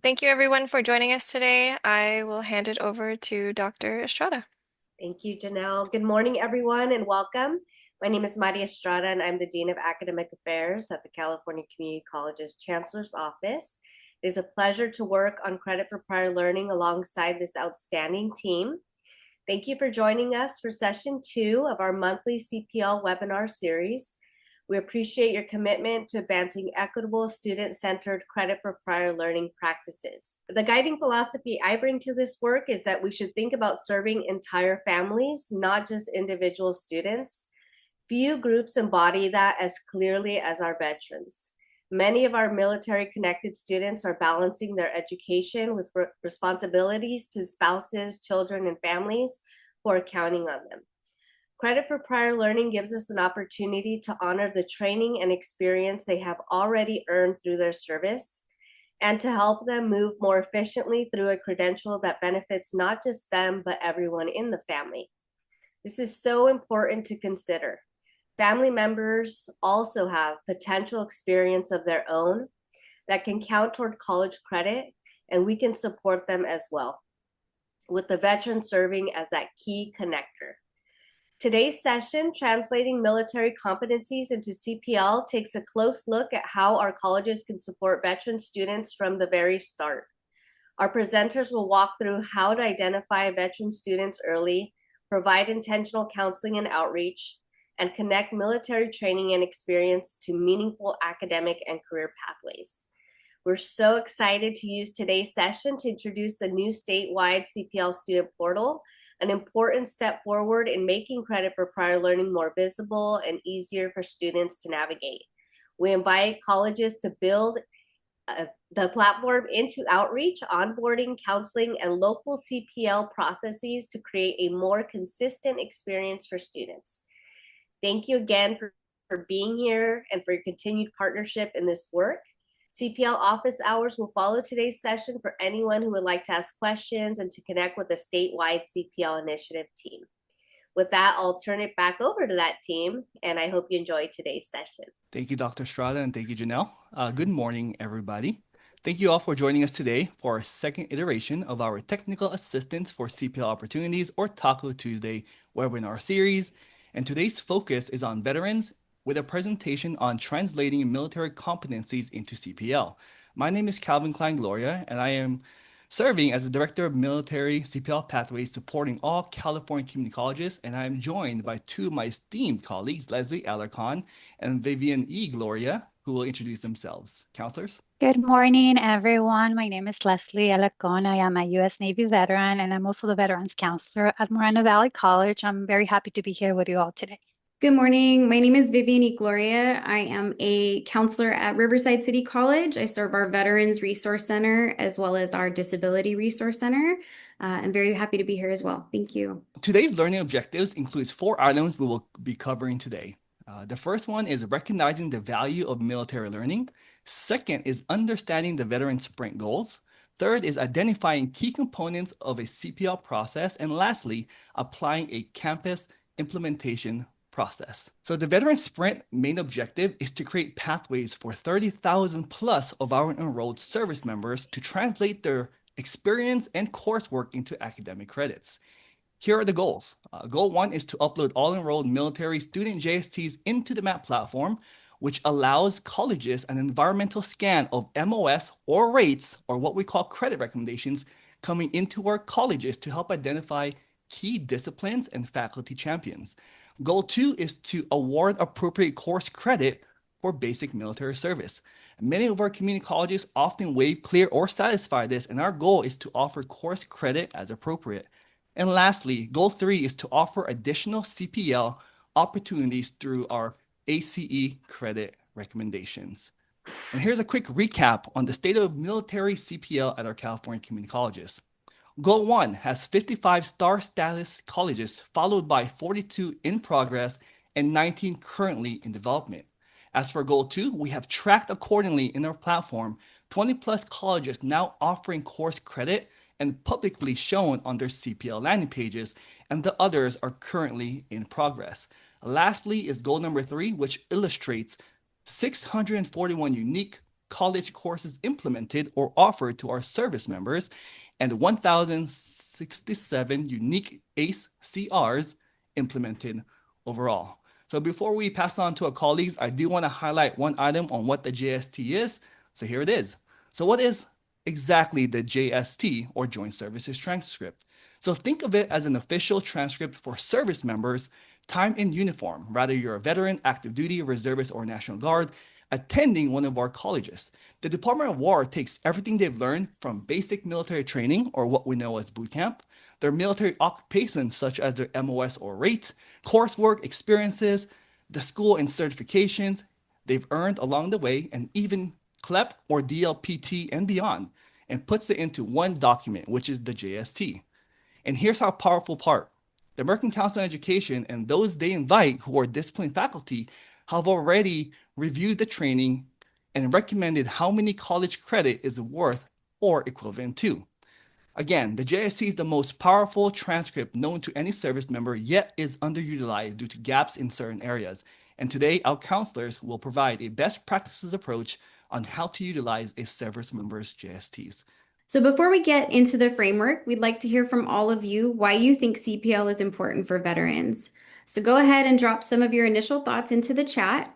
Thank you everyone for joining us today. I will hand it over to Dr. Estrada. Thank you, Janelle. Good morning, everyone, and welcome. My name is Maria Estrada, and I'm the Dean of Academic Affairs at the California Community College's Chancellor's Office. It is a pleasure to work on credit for prior learning alongside this outstanding team. Thank you for joining us for session 2 of our monthly CPL webinar series. We appreciate your commitment to advancing equitable, student-centered credit for prior learning practices. The guiding philosophy I bring to this work is that we should think about serving entire families, not just individual students. Few groups embody that as clearly as our veterans. Many of our military-connected students are balancing their education with responsibilities to spouses, children, and families who are counting on them. Credit for prior learning gives us an opportunity to honor the training and experience they have already earned through their service and to help them move more efficiently through a credential that benefits not just them, but everyone in the family. This is so important to consider. Family members also have potential experience of their own that can count toward college credit, and we can support them as well, with the veteran serving as that key connector. Today's session, Translating Military Competencies into CPL, takes a close look at how our colleges can support veteran students from the very start. Our presenters will walk through how to identify veteran students early, provide intentional counseling and outreach, and connect military training and experience to meaningful academic and career pathways. We're so excited to use today's session to introduce the new statewide CPL Student Portal, an important step forward in making credit for prior learning more visible and easier for students to navigate. We invite colleges to build the platform into outreach, onboarding, counseling, and local CPL processes to create a more consistent experience for students. Thank you again for being here and for your continued partnership in this work. CPL office hours will follow today's session for anyone who would like to ask questions and to connect with the statewide CPL initiative team. With that, I'll turn it back over to that team, and I hope you enjoyed today's session. Thank you, Dr. Estrada, and thank you, Janelle. Good morning, everybody. Thank you all for joining us today for our second iteration of our Technical Assistance for CPL Opportunities, or Taco Tuesday webinar series. And today's focus is on veterans with a presentation on translating military competencies into CPL. My name is Calvin Klein Gloria, and I am serving as the Director of Military CPL Pathways supporting all California community colleges, and I'm joined by two of my esteemed colleagues, Leslie Alarcon and Vivian E. Gloria, who will introduce themselves. Counselors? Good morning, everyone. My name is Leslie Alarcon. I am a U.S. Navy veteran, and I'm also the Veterans Counselor at Moreno Valley College. I'm very happy to be here with you all today. Good morning. My name is Vivian E. Gloria. I am a counselor at Riverside City College. I serve our Veterans Resource Center as well as our Disability Resource Center. I'm very happy to be here as well. Thank you. Today's learning objectives includes 4 items we will be covering today. The first one is recognizing the value of military learning. Second is understanding the veteran sprint goals. Third is identifying key components of a CPL process. And lastly, applying a campus implementation process. So the veteran sprint main objective is to create pathways for 30,000 plus of our enrolled service members to translate their experience and coursework into academic credits. Here are the goals. Goal 1 is to upload all enrolled military student JSTs into the MAP platform, which allows colleges an environmental scan of MOS or rates, or what we call credit recommendations, coming into our colleges to help identify key disciplines and faculty champions. Goal 2 is to award appropriate course credit for basic military service. Many of our community colleges often waive, clear, or satisfy this, and our goal is to offer course credit as appropriate. And lastly, goal 3 is to offer additional CPL opportunities through our ACE credit recommendations. And here's a quick recap on the state of military CPL at our California community colleges. Goal 1 has 55 star status colleges, followed by 42 in progress and 19 currently in development. As for Goal 2, we have tracked accordingly in our platform 20 plus colleges now offering course credit and publicly shown on their CPL landing pages, and the others are currently in progress. Lastly is goal number 3, which illustrates 641 unique college courses implemented or offered to our service members, and 1,067 unique ACE CRs implemented overall. So before we pass on to our colleagues, I do want to highlight one item on what the JST is. So here it is. So what is exactly the JST, or Joint Services Transcript? So think of it as an official transcript for service members, time in uniform, whether you're a veteran, active duty, reservist, or National Guard, attending one of our colleges. The Department of War takes everything they've learned from basic military training, or what we know as boot camp, their military occupations such as their MOS or rate, coursework, experiences, the school and certifications they've earned along the way, and even CLEP or DLPT and beyond, and puts it into one document, which is the JST. And here's how powerful part. The American Council on Education and those they invite who are disciplined faculty have already reviewed the training and recommended how many college credit is worth or equivalent to. Again, the JST is the most powerful transcript known to any service member, yet is underutilized due to gaps in certain areas. And today, our counselors will provide a best practices approach on how to utilize a service member's JSTs. So before we get into the framework, we'd like to hear from all of you why you think CPL is important for veterans. So go ahead and drop some of your initial thoughts into the chat.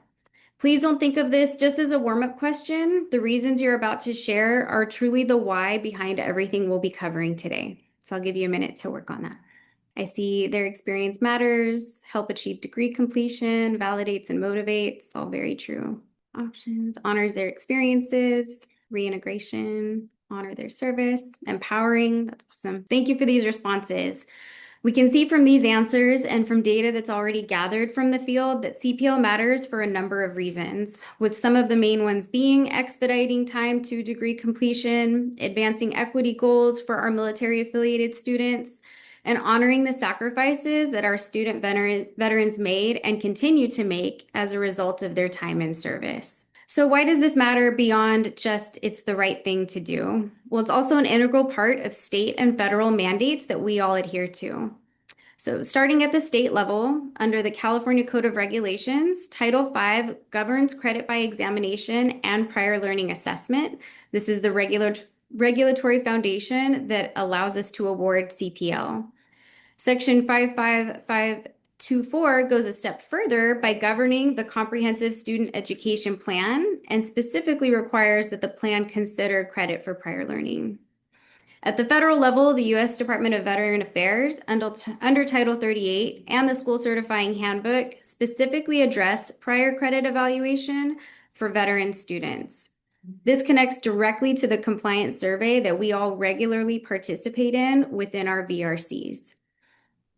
Please don't think of this just as a warm-up question. The reasons you're about to share are truly the why behind everything we'll be covering today. So I'll give you a minute to work on that. I see their experience matters, help achieve degree completion, validates and motivates, all very true. Options, honors their experiences, reintegration, honor their service, empowering, that's awesome. Thank you for these responses. We can see from these answers and from data that's already gathered from the field that CPL matters for a number of reasons, with some of the main ones being expediting time to degree completion, advancing equity goals for our military affiliated students, and honoring the sacrifices that our student veterans made and continue to make as a result of their time in service. So why does this matter beyond just it's the right thing to do? Well, it's also an integral part of state and federal mandates that we all adhere to. So starting at the state level, under the California Code of Regulations, Title V governs credit by examination and prior learning assessment. This is the regulatory foundation that allows us to award CPL. Section 55524 goes a step further by governing the comprehensive student education plan and specifically requires that the plan consider credit for prior learning. At the federal level, the U.S. Department of Veteran Affairs under Title 38 and the School Certifying Handbook specifically address prior credit evaluation for veteran students. This connects directly to the compliance survey that we all regularly participate in within our VRCs.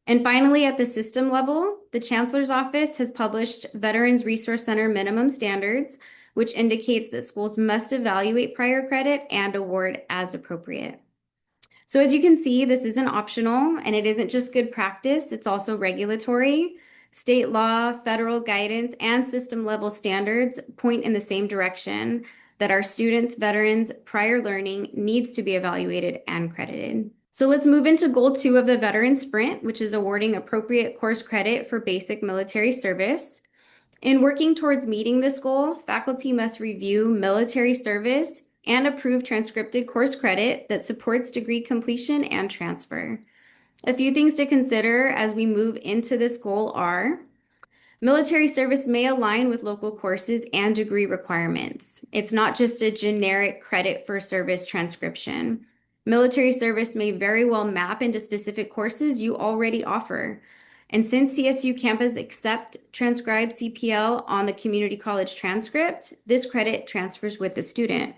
And finally, at the system level, the Chancellor's Office has published Veterans Resource Center minimum standards, which indicates that schools must evaluate prior credit and award as appropriate. So as you can see, this isn't optional and it isn't just good practice, it's also regulatory. State law, federal guidance, and system level standards point in the same direction that our students, veterans, prior learning needs to be evaluated and credited. So let's move into goal 2 of the Veteran Sprint, which is awarding appropriate course credit for basic military service. In working towards meeting this goal, faculty must review military service and approve transcripted course credit that supports degree completion and transfer. A few things to consider as we move into this goal are: military service may align with local courses and degree requirements. It's not just a generic credit for service transcription. Military service may very well map into specific courses you already offer. And since CSU campus accept transcribed CPL on the community college transcript, this credit transfers with the student.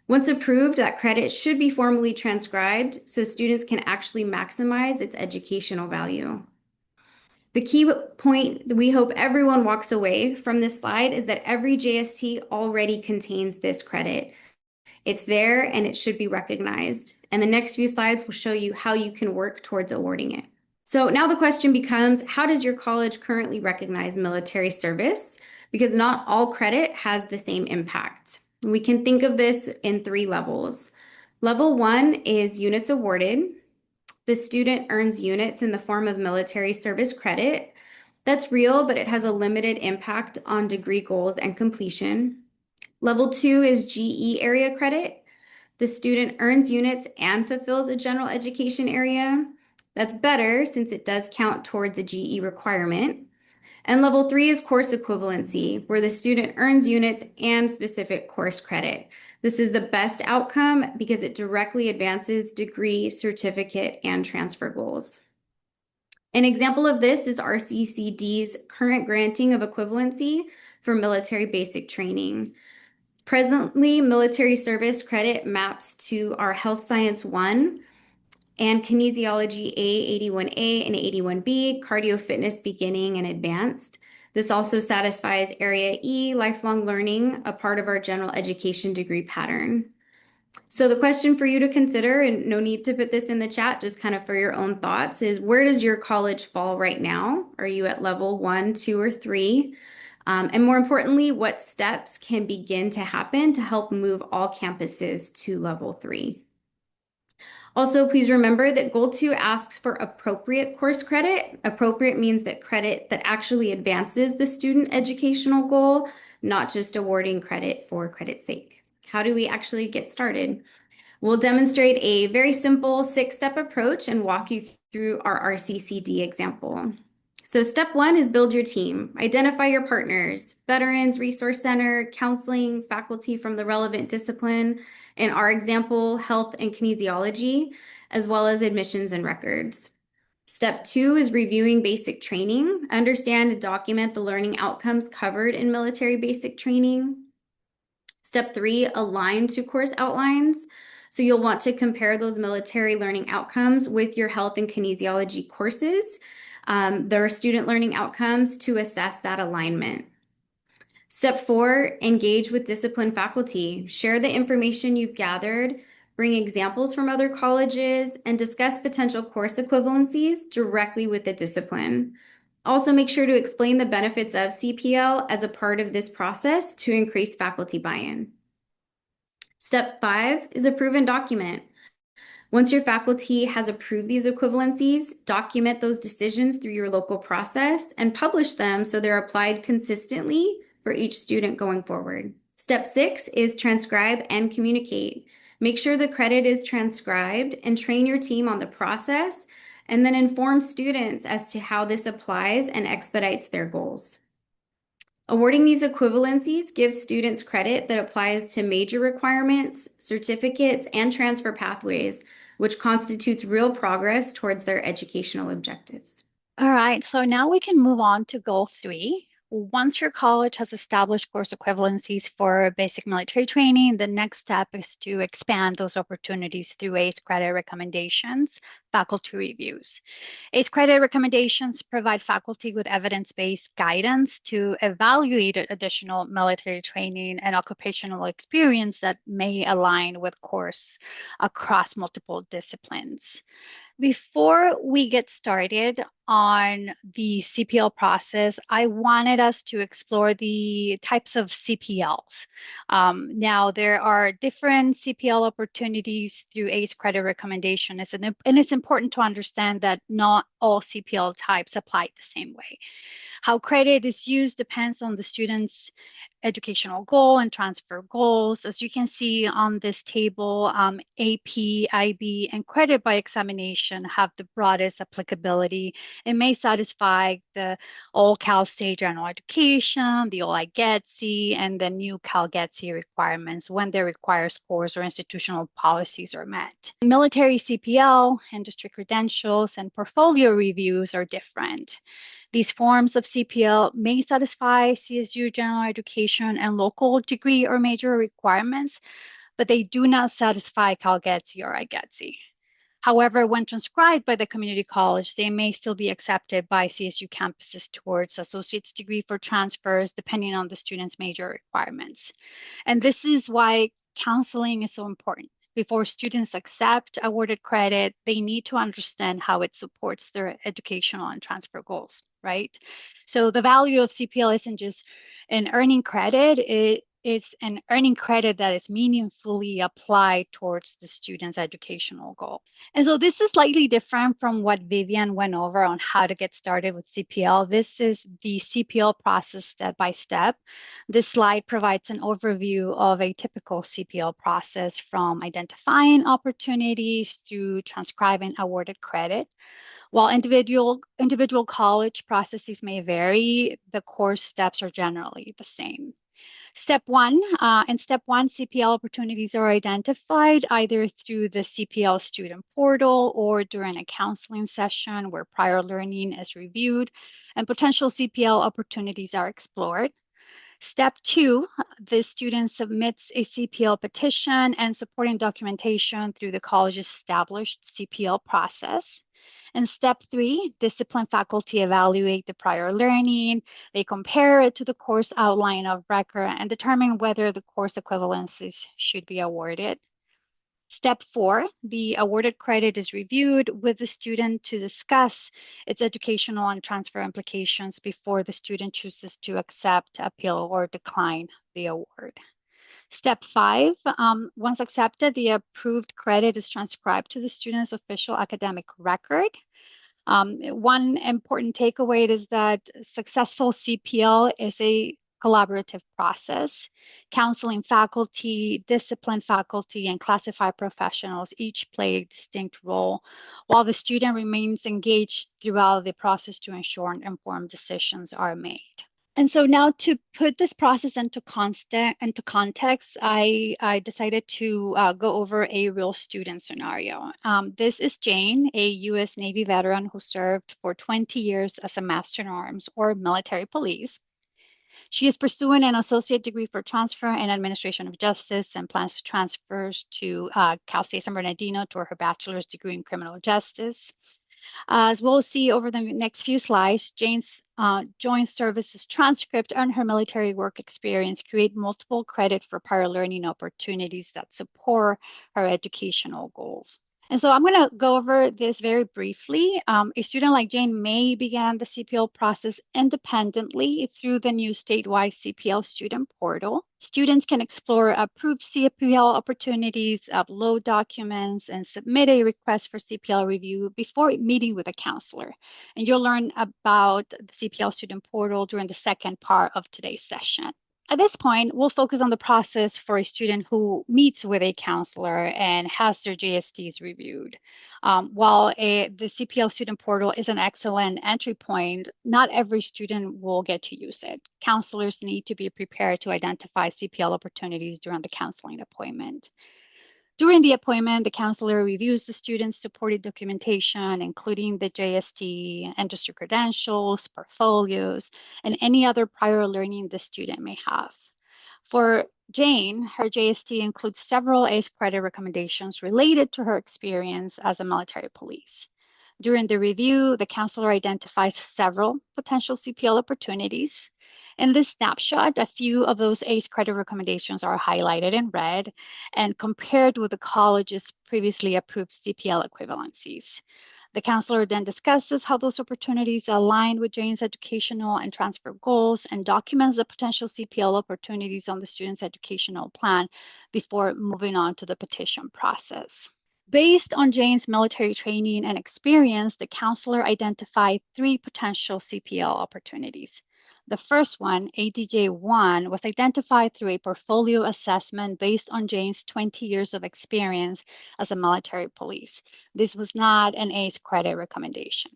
Once approved, that credit should be formally transcribed so students can actually maximize its educational value. The key point that we hope everyone walks away from this slide is that every JST already contains this credit. It's there and it should be recognized. And the next few slides will show you how you can work towards awarding it. So now the question becomes, how does your college currently recognize military service? Because not all credit has the same impact. We can think of this in 3 levels. Level 1 is units awarded. The student earns units in the form of military service credit. That's real, but it has a limited impact on degree goals and completion. Level 2 is GE area credit. The student earns units and fulfills a general education area. That's better since it does count towards a GE requirement. And level 3 is course equivalency, where the student earns units and specific course credit. This is the best outcome because it directly advances degree, certificate, and transfer goals. An example of this is RCCD's current granting of equivalency for military basic training. Presently, military service credit maps to our Health Science 1 and Kinesiology A 81A and 81B, Cardio Fitness Beginning and Advanced. This also satisfies Area E, Lifelong Learning, a part of our general education degree pattern. So the question for you to consider, and no need to put this in the chat, just kind of for your own thoughts, is where does your college fall right now? Are you at level 1, 2, or 3? And more importantly, what steps can begin to happen to help move all campuses to level 3? Also, please remember that Goal 2 asks for appropriate course credit. Appropriate means that credit that actually advances the student educational goal, not just awarding credit for credit's sake. How do we actually get started? We'll demonstrate a very simple 6-step approach and walk you through our RCCD example. So step 1 is build your team. Identify your partners, veterans, resource center, counseling, faculty from the relevant discipline. In our example, health and kinesiology, as well as admissions and records. Step 2 is reviewing basic training. Understand and document the learning outcomes covered in military basic training. Step 3, align to course outlines. So you'll want to compare those military learning outcomes with your health and kinesiology courses. There are student learning outcomes to assess that alignment. Step 4, engage with discipline faculty. Share the information you've gathered, bring examples from other colleges, and discuss potential course equivalencies directly with the discipline. Also, make sure to explain the benefits of CPL as a part of this process to increase faculty buy-in. Step 5 is approve and document. Once your faculty has approved these equivalencies, document those decisions through your local process and publish them so they're applied consistently for each student going forward. Step 6 is transcribe and communicate. Make sure the credit is transcribed and train your team on the process, and then inform students as to how this applies and expedites their goals. Awarding these equivalencies gives students credit that applies to major requirements, certificates, and transfer pathways, which constitutes real progress towards their educational objectives. All right, so now we can move on to goal 3. Once your college has established course equivalencies for basic military training, the next step is to expand those opportunities through ACE credit recommendations, faculty reviews. ACE credit recommendations provide faculty with evidence-based guidance to evaluate additional military training and occupational experience that may align with course across multiple disciplines. Before we get started on the CPL process, I wanted us to explore the types of CPLs. Now, there are different CPL opportunities through ACE credit recommendation, and it's important to understand that not all CPL types apply the same way. How credit is used depends on the student's educational goal and transfer goals. As you can see on this table, AP, IB, and credit by examination have the broadest applicability. It may satisfy the All Cal State General Education, the All IGETC, and the new Cal GETC requirements when their required scores or institutional policies are met. Military CPL, industry credentials, and portfolio reviews are different. These forms of CPL may satisfy CSU general education and local degree or major requirements, but they do not satisfy Cal GETC or IGETC. However, when transcribed by the community college, they may still be accepted by CSU campuses towards associate's degree for transfers, depending on the student's major requirements. And this is why counseling is so important. Before students accept awarded credit, they need to understand how it supports their educational and transfer goals, right? So the value of CPL isn't just in earning credit, it's an earning credit that is meaningfully applied towards the student's educational goal. And so this is slightly different from what Vivian went over on how to get started with CPL. This is the CPL process step by step. This slide provides an overview of a typical CPL process from identifying opportunities through transcribing awarded credit. While individual college processes may vary, the course steps are generally the same. In step one, CPL opportunities are identified either through the CPL Student Portal or during a counseling session where prior learning is reviewed and potential CPL opportunities are explored. Step two, the student submits a CPL petition and supporting documentation through the college's established CPL process. And step three, discipline faculty evaluate the prior learning. They compare it to the course outline of record and determine whether the course equivalencies should be awarded. Step four, the awarded credit is reviewed with the student to discuss its educational and transfer implications before the student chooses to accept, appeal, or decline the award. Step five, once accepted, the approved credit is transcribed to the student's official academic record. One important takeaway is that successful CPL is a collaborative process. Counseling faculty, discipline faculty, and classified professionals each play a distinct role, while the student remains engaged throughout the process to ensure informed decisions are made. And so now to put this process into context, I decided to go over a real student scenario. This is Jane, a U.S. Navy veteran who served for 20 years as a Master in Arms or military police. She is pursuing an associate degree for transfer in administration of justice and plans to transfer to Cal State San Bernardino to her bachelor's degree in criminal justice. As we'll see over the next few slides, Jane's joint services transcript and her military work experience create multiple credit for prior learning opportunities that support her educational goals. And so I'm going to go over this very briefly. A student like Jane may begin the CPL process independently through the new statewide CPL Student Portal. Students can explore approved CPL opportunities, upload documents, and submit a request for CPL review before meeting with a counselor. And you'll learn about the CPL Student Portal during the second part of today's session. At this point, we'll focus on the process for a student who meets with a counselor and has their JSTs reviewed. While the CPL Student Portal is an excellent entry point, not every student will get to use it. Counselors need to be prepared to identify CPL opportunities during the counseling appointment. During the appointment, the counselor reviews the student's supported documentation, including the JST, industry credentials, portfolios, and any other prior learning the student may have. For Jane, her JST includes several ACE credit recommendations related to her experience as a military police. During the review, the counselor identifies several potential CPL opportunities. In this snapshot, a few of those ACE credit recommendations are highlighted in red and compared with the college's previously approved CPL equivalencies. The counselor then discusses how those opportunities align with Jane's educational and transfer goals and documents the potential CPL opportunities on the student's educational plan before moving on to the petition process. Based on Jane's military training and experience, the counselor identified 3 potential CPL opportunities. The first one, ADJ1, was identified through a portfolio assessment based on Jane's 20 years of experience as a military police. This was not an ACE credit recommendation.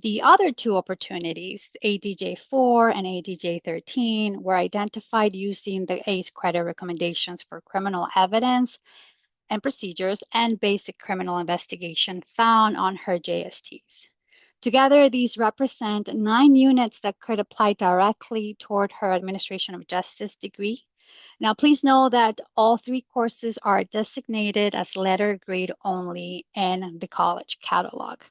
The other 2 opportunities, ADJ4 and ADJ13, were identified using the ACE credit recommendations for criminal evidence and procedures and basic criminal investigation found on her JSTs. Together, these represent 9 units that could apply directly toward her administration of justice degree. Now, please know that all 3 courses are designated as letter grade only in the college catalog.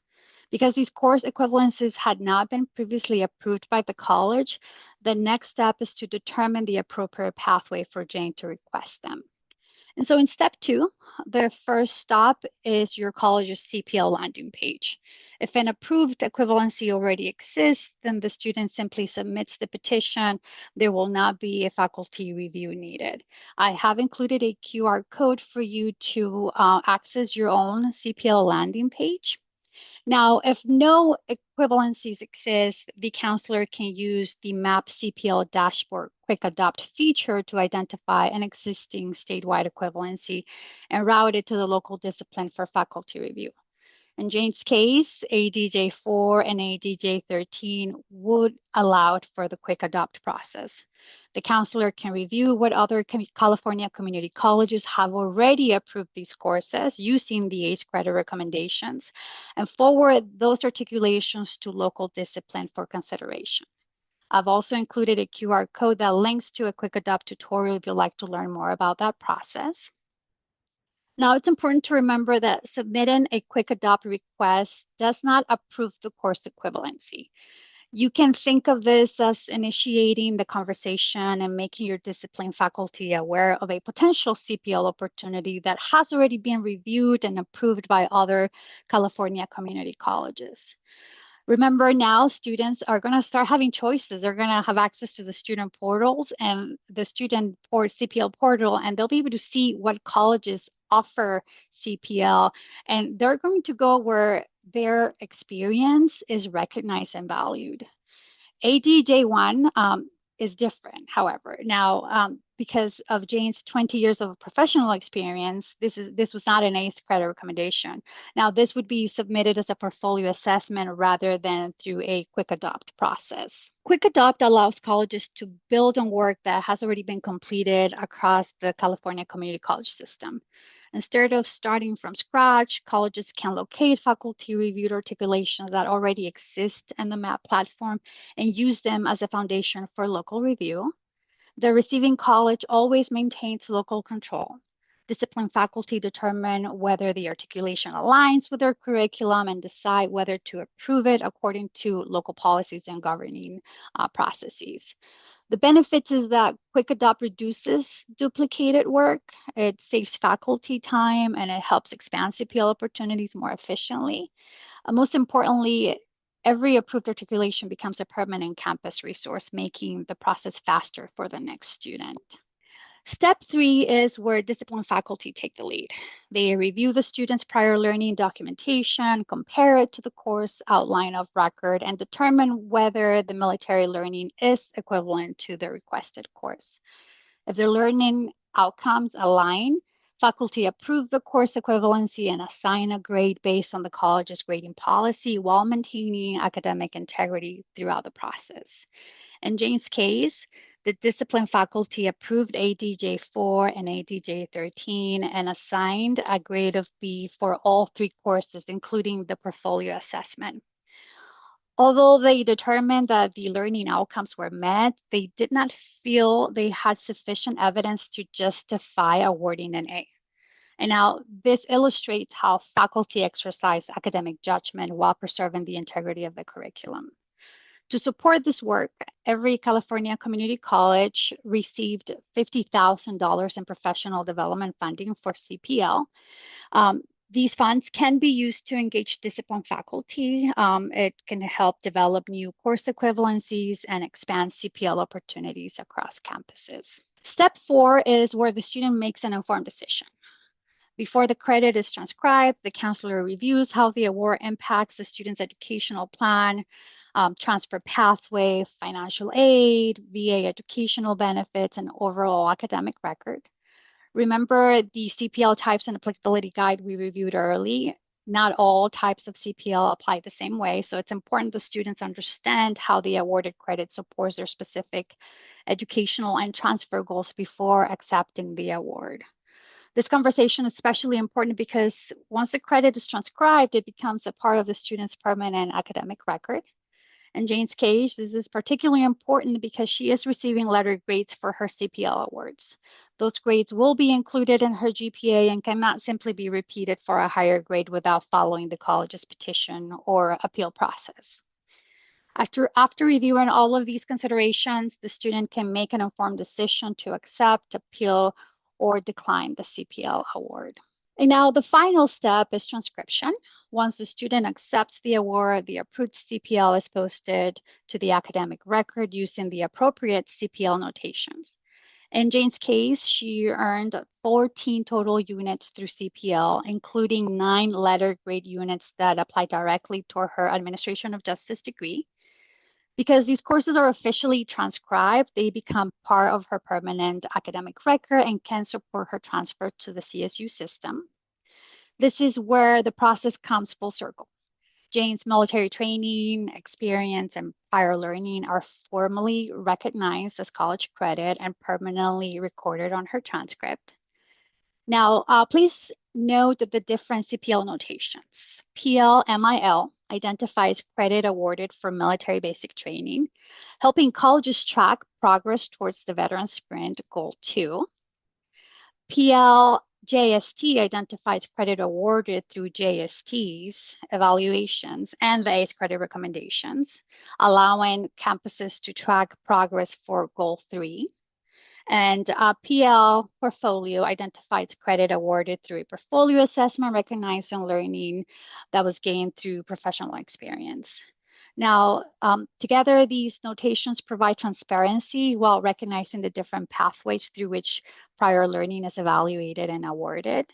Because these course equivalencies had not been previously approved by the college, the next step is to determine the appropriate pathway for Jane to request them. And so in step 2, the first stop is your college's CPL landing page. If an approved equivalency already exists, then the student simply submits the petition. There will not be a faculty review needed. I have included a QR code for you to access your own CPL landing page. Now, if no equivalencies exist, the counselor can use the MAP CPL dashboard quick adopt feature to identify an existing statewide equivalency and route it to the local discipline for faculty review. In Jane's case, ADJ4 and ADJ13 would allow for the quick adopt process. The counselor can review what other California community colleges have already approved these courses using the ACE credit recommendations and forward those articulations to local discipline for consideration. I've also included a QR code that links to a quick adopt tutorial if you'd like to learn more about that process. Now, it's important to remember that submitting a quick adopt request does not approve the course equivalency. You can think of this as initiating the conversation and making your discipline faculty aware of a potential CPL opportunity that has already been reviewed and approved by other California community colleges. Remember, now students are going to start having choices. They're going to have access to the student portals and the student or CPL portal, and they'll be able to see what colleges offer CPL, and they're going to go where their experience is recognized and valued. ADJ1 is different, however. Now, because of Jane's 20 years of professional experience, this was not an ACE credit recommendation. Now, this would be submitted as a portfolio assessment rather than through a quick adopt process. Quick adopt allows colleges to build on work that has already been completed across the California community college system. Instead of starting from scratch, colleges can locate faculty-reviewed articulations that already exist in the MAP platform and use them as a foundation for local review. The receiving college always maintains local control. Discipline faculty determine whether the articulation aligns with their curriculum and decide whether to approve it according to local policies and governing processes. The benefits is that quick adopt reduces duplicated work, it saves faculty time, and it helps expand CPL opportunities more efficiently. Most importantly, every approved articulation becomes a permanent campus resource, making the process faster for the next student. Step 3 is where discipline faculty take the lead. They review the student's prior learning documentation, compare it to the course outline of record, and determine whether the military learning is equivalent to the requested course. If the learning outcomes align, faculty approve the course equivalency and assign a grade based on the college's grading policy while maintaining academic integrity throughout the process. In Jane's case, the discipline faculty approved ADJ4 and ADJ13 and assigned a grade of B for all 3 courses, including the portfolio assessment. Although they determined that the learning outcomes were met, they did not feel they had sufficient evidence to justify awarding an A. And now this illustrates how faculty exercise academic judgment while preserving the integrity of the curriculum. To support this work, every California community college received $50,000 in professional development funding for CPL. These funds can be used to engage discipline faculty. It can help develop new course equivalencies and expand CPL opportunities across campuses. Step 4 is where the student makes an informed decision. Before the credit is transcribed, the counselor reviews how the award impacts the student's educational plan, transfer pathway, financial aid, VA educational benefits, and overall academic record. Remember the CPL types and applicability guide we reviewed early. Not all types of CPL apply the same way, so it's important the students understand how the awarded credit supports their specific educational and transfer goals before accepting the award. This conversation is especially important because once the credit is transcribed, it becomes a part of the student's permanent academic record. In Jane's case, this is particularly important because she is receiving letter grades for her CPL awards. Those grades will be included in her GPA and cannot simply be repeated for a higher grade without following the college's petition or appeal process. After reviewing all of these considerations, the student can make an informed decision to accept, appeal, or decline the CPL award. And now the final step is transcription. Once the student accepts the award, the approved CPL is posted to the academic record using the appropriate CPL notations. In Jane's case, she earned 14 total units through CPL, including 9 letter grade units that apply directly toward her Administration of Justice degree. Because these courses are officially transcribed, they become part of her permanent academic record and can support her transfer to the CSU system. This is where the process comes full circle. Jane's military training, experience, and prior learning are formally recognized as college credit and permanently recorded on her transcript. Now, please note that the different CPL notations. PL-MIL identifies credit awarded for military basic training, helping colleges track progress towards the Veteran Sprint Goal 2. JST identifies credit awarded through JSTs, evaluations, and the ACE credit recommendations, allowing campuses to track progress for Goal 3. And PL portfolio identifies credit awarded through a portfolio assessment, recognizing learning that was gained through professional experience. Now, together, these notations provide transparency while recognizing the different pathways through which prior learning is evaluated and awarded,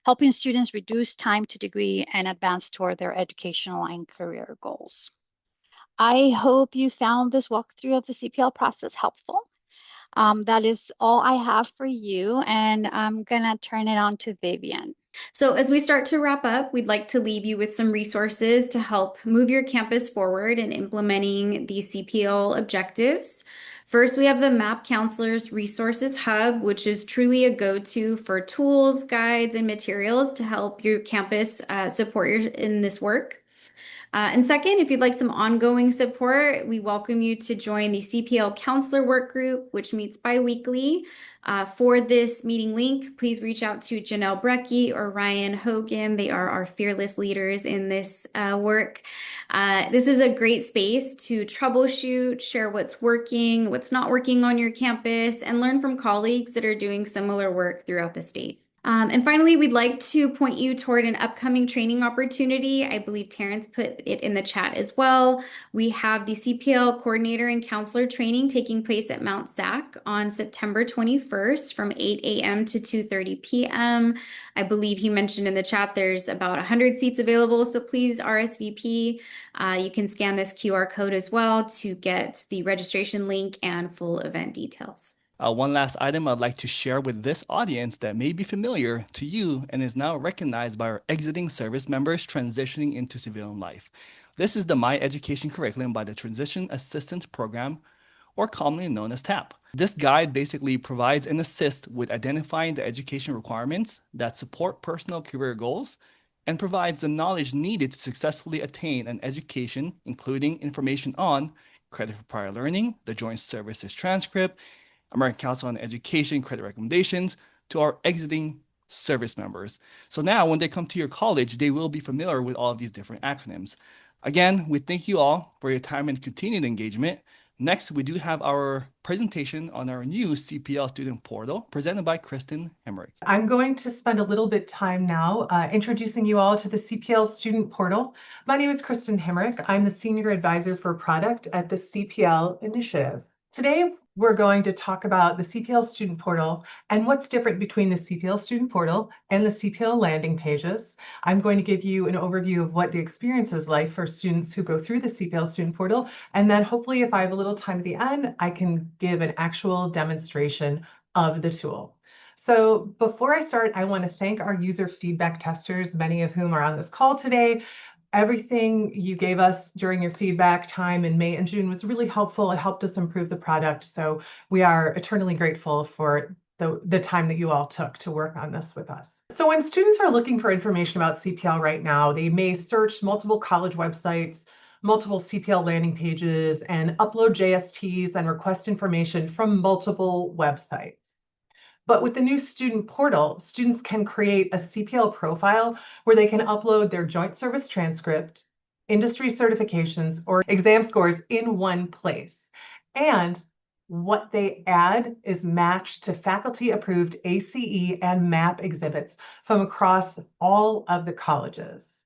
helping students reduce time to degree and advance toward their educational and career goals. I hope you found this walkthrough of the CPL process helpful. That is all I have for you, and I'm gonna turn it on to Vivian. So as we start to wrap up, we'd like to leave you with some resources to help move your campus forward in implementing the CPL objectives. First, we have the MAP Counselors Resources Hub, which is truly a go-to for tools, guides, and materials to help your campus support in this work. And second, if you'd like some ongoing support, we welcome you to join the CPL Counselor Work Group, which meets bi-weekly. For this meeting link, please reach out to Janelle Brecky or Ryan Hogan. They are our fearless leaders in this work. This is a great space to troubleshoot, share what's working, what's not working on your campus, and learn from colleagues that are doing similar work throughout the state. And finally, we'd like to point you toward an upcoming training opportunity. I believe Terrence put it in the chat as well. We have the CPL Coordinator and Counselor training taking place at Mount SAC on September 21st from 8 a.m. to 2:30 p.m. I believe he mentioned in the chat there's about 100 seats available, so please RSVP. You can scan this QR code as well to get the registration link and full event details. One last item I'd like to share with this audience that may be familiar to you and is now recognized by our exiting service members transitioning into civilian life. This is the My Education curriculum by the Transition Assistance Program, or commonly known as TAP. This guide basically provides an assist with identifying the education requirements that support personal career goals and provides the knowledge needed to successfully attain an education, including information on credit for prior learning, the Joint Services Transcript, American Council on Education credit recommendations to our exiting service members. So now when they come to your college, they will be familiar with all of these different acronyms. Again, we thank you all for your time and continued engagement. Next, we do have our presentation on our new CPL Student Portal presented by Kristen Hemrick. I'm going to spend a little bit time now introducing you all to the CPL Student Portal. My name is Kristen Hemrick. I'm the Senior Advisor for Product at the CPL Initiative. Today, we're going to talk about the CPL Student Portal and what's different between the CPL Student Portal and the CPL landing pages. I'm going to give you an overview of what the experience is like for students who go through the CPL Student Portal. And then hopefully, if I have a little time at the end, I can give an actual demonstration of the tool. So before I start, I want to thank our user feedback testers, many of whom are on this call today. Everything you gave us during your feedback time in May and June was really helpful. It helped us improve the product. So we are eternally grateful for the time that you all took to work on this with us. So when students are looking for information about CPL right now, they may search multiple college websites, multiple CPL landing pages, and upload JSTs and request information from multiple websites. But with the new student portal, students can create a CPL profile where they can upload their joint service transcript, industry certifications, or exam scores in one place. And What they add is matched to faculty-approved ACE and MAP exhibits from across all of the colleges.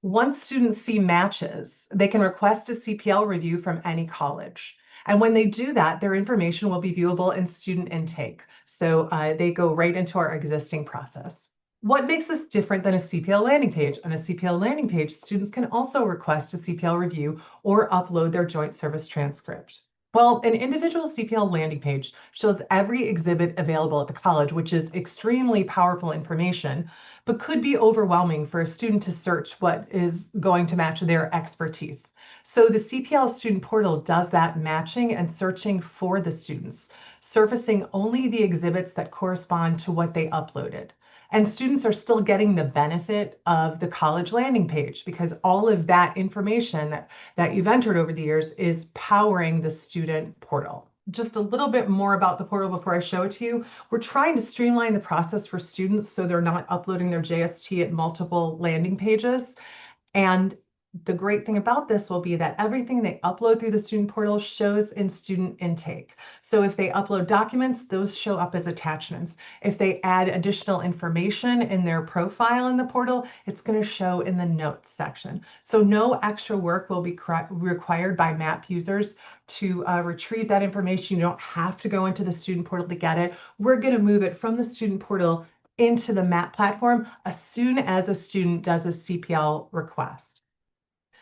Once students see matches, they can request a CPL review from any college. And when they do that, their information will be viewable in student intake. So they go right into our existing process. What makes this different than a CPL landing page? On a CPL landing page, students can also request a CPL review or upload their joint service transcript. Well, an individual CPL landing page shows every exhibit available at the college, which is extremely powerful information, but could be overwhelming for a student to search what is going to match their expertise. So the CPL Student Portal does that matching and searching for the students, surfacing only the exhibits that correspond to what they uploaded. And students are still getting the benefit of the college landing page because all of that information that you've entered over the years is powering the student portal. Just a little bit more about the portal before I show it to you. We're trying to streamline the process for students so they're not uploading their JST at multiple landing pages. And the great thing about this will be that everything they upload through the student portal shows in student intake. So if they upload documents, those show up as attachments. If they add additional information in their profile in the portal, it's going to show in the notes section. So no extra work will be required by MAP users to retrieve that information. You don't have to go into the student portal to get it. We're going to move it from the student portal into the MAP platform as soon as a student does a CPL request.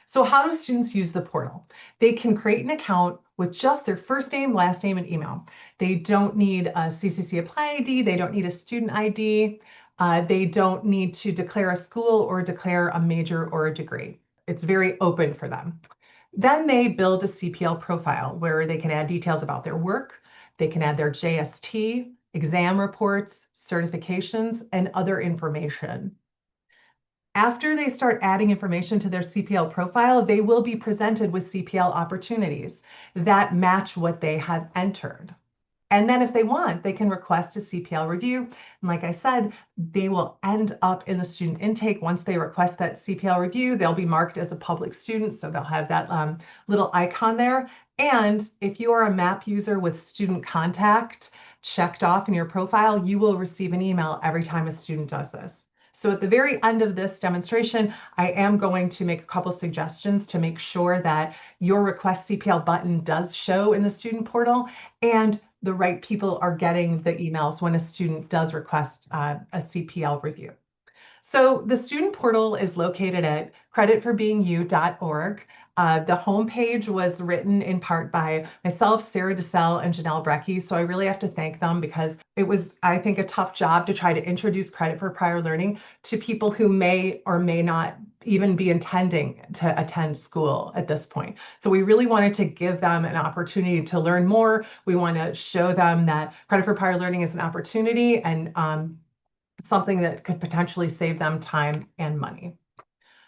So how do students use the portal? They can create an account with just their first name, last name, and email. They don't need a CCC Apply ID. They don't need a student ID. They don't need to declare a school or declare a major or a degree. It's very open for them. Then they build a CPL profile where they can add details about their work. They can add their JST, exam reports, certifications, and other information. After they start adding information to their CPL profile, they will be presented with CPL opportunities that match what they have entered. And then if they want, they can request a CPL review. And like I said, they will end up in the student intake. Once they request that CPL review, they'll be marked as a public student. So they'll have that little icon there. And if you are a MAP user with student contact checked off in your profile, you will receive an email every time a student does this. So at the very end of this demonstration, I am going to make a couple suggestions to make sure that your request CPL button does show in the student portal and the right people are getting the emails when a student does request a CPL review. So the student portal is located at creditforbeingyou.org. The homepage was written in part by myself, Sarah DeSalle, and Janelle Brecky. So I really have to thank them because it was, I think, a tough job to try to introduce credit for prior learning to people who may or may not even be intending to attend school at this point. So we really wanted to give them an opportunity to learn more. We want to show them that credit for prior learning is an opportunity and something that could potentially save them time and money.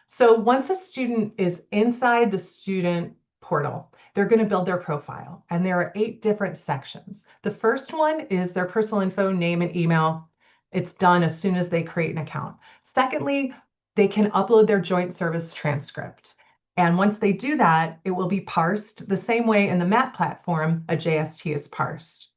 So once a student is inside the student portal, they're going to build their profile. And there are 8 different sections. The first one is their personal info, name, and email. It's done as soon as they create an account. Secondly, they can upload their joint service transcript. And once they do that, it will be parsed the same way in the MAP platform a JST is parsed.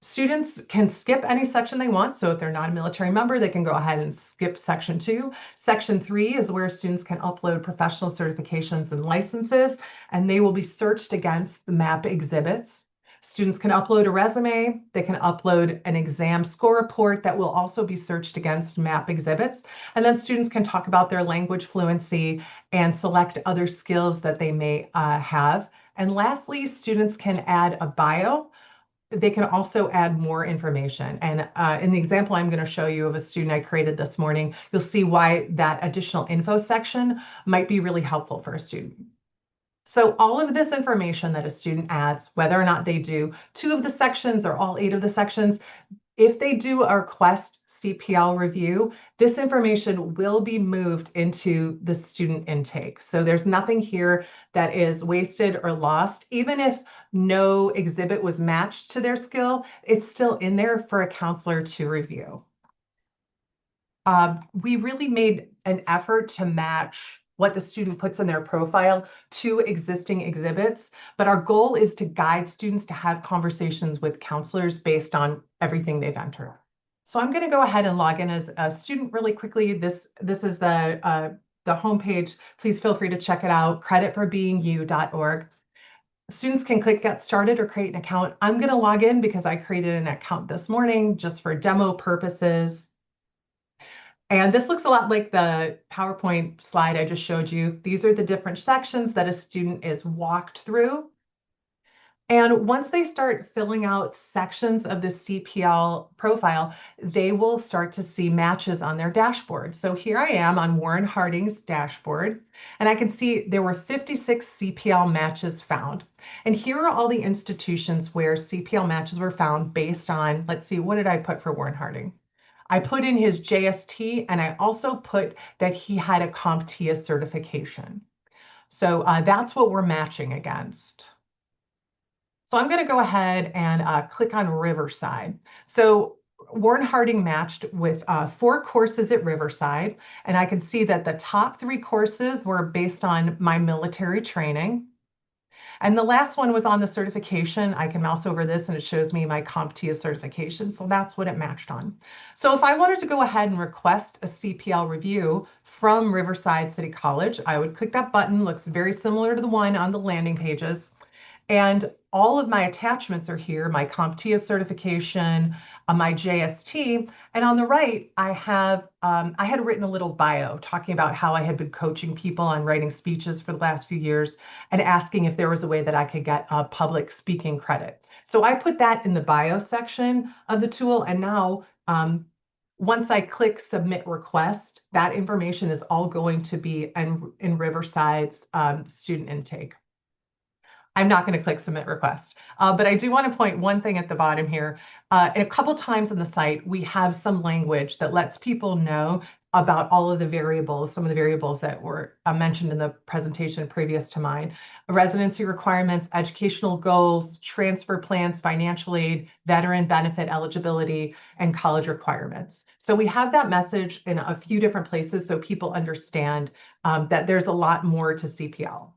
Students can skip any section they want. So if they're not a military member, they can go ahead and skip section 2. Section 3 is where students can upload professional certifications and licenses, and they will be searched against the MAP exhibits. Students can upload a resume. They can upload an exam score report that will also be searched against MAP exhibits. And then students can talk about their language fluency and select other skills that they may have. And lastly, students can add a bio. They can also add more information. And in the example I'm going to show you of a student I created this morning, you'll see why that additional info section might be really helpful for a student. So all of this information that a student adds, whether or not they do 2 of the sections or all 8 of the sections, if they do a request CPL review, this information will be moved into the student intake. So there's nothing here that is wasted or lost. Even if no exhibit was matched to their skill, it's still in there for a counselor to review. We really made an effort to match what the student puts in their profile to existing exhibits, but our goal is to guide students to have conversations with counselors based on everything they've entered. So I'm going to go ahead and log in as a student really quickly. This is the homepage. Please feel free to check it out, creditforbeingyou.org. Students can click Get Started or create an account. I'm going to log in because I created an account this morning just for demo purposes. And this looks a lot like the PowerPoint slide I just showed you. These are the different sections that a student is walked through. And once they start filling out sections of the CPL profile, they will start to see matches on their dashboard. So here I am on Warren Harding's dashboard, and I can see there were 56 CPL matches found. And here are all the institutions where CPL matches were found based on, let's see, what did I put for Warren Harding? I put in his JST, and I also put that he had a CompTIA certification. So that's what we're matching against. So I'm going to go ahead and click on Riverside. So Warren Harding matched with 4 courses at Riverside, and I can see that the top 3 courses were based on my military training. And the last one was on the certification. I can mouse over this and it shows me my CompTIA certification. So that's what it matched on. So if I wanted to go ahead and request a CPL review from Riverside City College, I would click that button. Looks very similar to the one on the landing pages. And all of my attachments are here, my CompTIA certification, my JST, and on the right, I had written a little bio talking about how I had been coaching people on writing speeches for the last few years and asking if there was a way that I could get public speaking credit. So I put that in the bio section of the tool, and now once I click Submit Request, that information is all going to be in Riverside's student intake. I'm not going to click Submit Request, but I do want to point one thing at the bottom here. A couple times on the site, we have some language that lets people know about all of the variables, some of the variables that were mentioned in the presentation previous to mine: residency requirements, educational goals, transfer plans, financial aid, veteran benefit eligibility, and college requirements. So we have that message in a few different places so people understand that there's a lot more to CPL.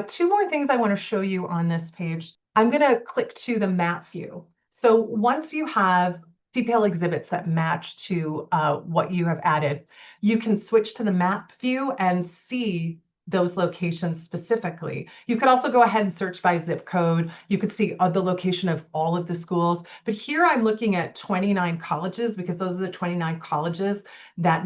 2 more things I want to show you on this page. I'm going to click to the map view. So once you have CPL exhibits that match to what you have added, you can switch to the map view and see those locations specifically. You could also go ahead and search by zip code. You could see the location of all of the schools. But here I'm looking at 29 colleges because those are the 29 colleges that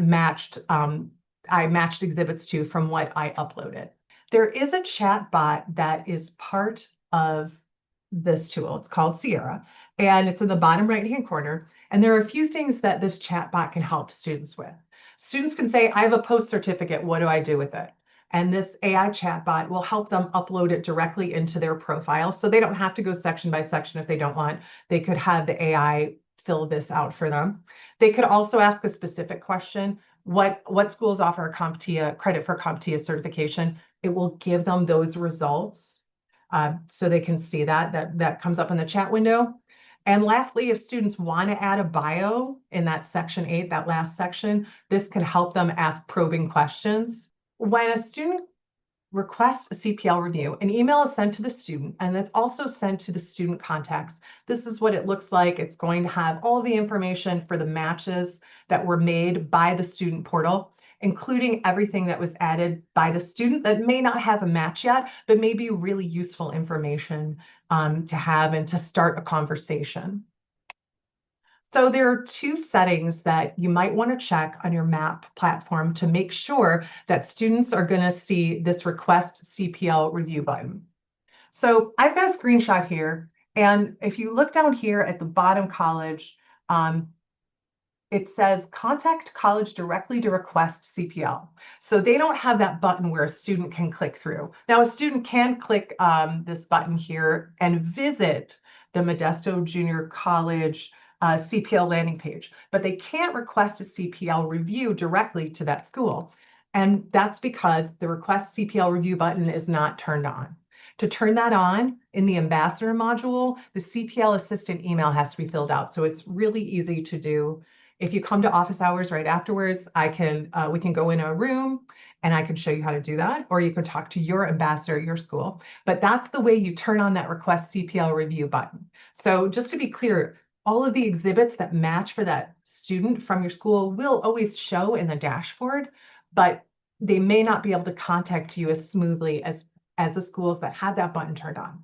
I matched exhibits to from what I uploaded. There is a chat bot that is part of this tool. It's called Sierra, and it's in the bottom right-hand corner. And there are a few things that this chat bot can help students with. Students can say, I have a post certificate. What do I do with it? And this AI chat bot will help them upload it directly into their profile. So they don't have to go section by section if they don't want. They could have the AI fill this out for them. They could also ask a specific question. What schools offer a CompTIA credit for CompTIA certification? It will give them those results so they can see that comes up in the chat window. And lastly, if students want to add a bio in that section 8, that last section, this can help them ask probing questions. When a student requests a CPL review, an email is sent to the student, and that's also sent to the student contacts. This is what it looks like. It's going to have all the information for the matches that were made by the student portal, including everything that was added by the student that may not have a match yet, but may be really useful information to have and to start a conversation. So there are 2 settings that you might want to check on your MAP platform to make sure that students are going to see this Request CPL Review button. So I've got a screenshot here, and if you look down here at the bottom college, it says contact college directly to request CPL. So they don't have that button where a student can click through. Now a student can click this button here and visit the Modesto Junior College CPL landing page, but they can't request a CPL review directly to that school. And that's because the request CPL review button is not turned on. To turn that on in the ambassador module, the CPL assistant email has to be filled out. So it's really easy to do. If you come to office hours right afterwards, we can go in a room and I can show you how to do that, or you can talk to your ambassador at your school. But that's the way you turn on that request CPL review button. So just to be clear, all of the exhibits that match for that student from your school will always show in the dashboard, but they may not be able to contact you as smoothly as the schools that had that button turned on.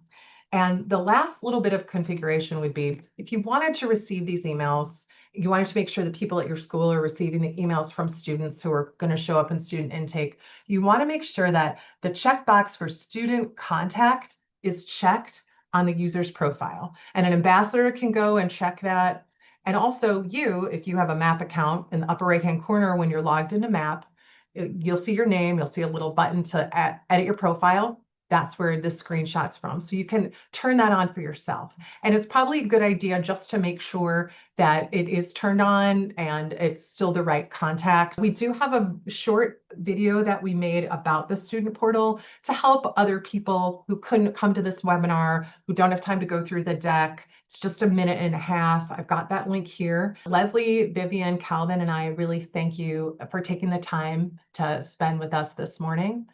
And the last little bit of configuration would be, if you wanted to receive these emails, you wanted to make sure that people at your school are receiving the emails from students who are going to show up in student intake. You want to make sure that the checkbox for student contact is checked on the user's profile. And an ambassador can go and check that. And also you, if you have a MAP account, in the upper right-hand corner when you're logged into MAP, you'll see your name, you'll see a little button to edit your profile. That's where this screenshot's from. So you can turn that on for yourself. And it's probably a good idea just to make sure that it is turned on and it's still the right contact. We do have a short video that we made about the student portal to help other people who couldn't come to this webinar, who don't have time to go through the deck. It's just a minute and a half. I've got that link here. Leslie, Vivian, Calvin, and I really thank you for taking the time to spend with us this morning.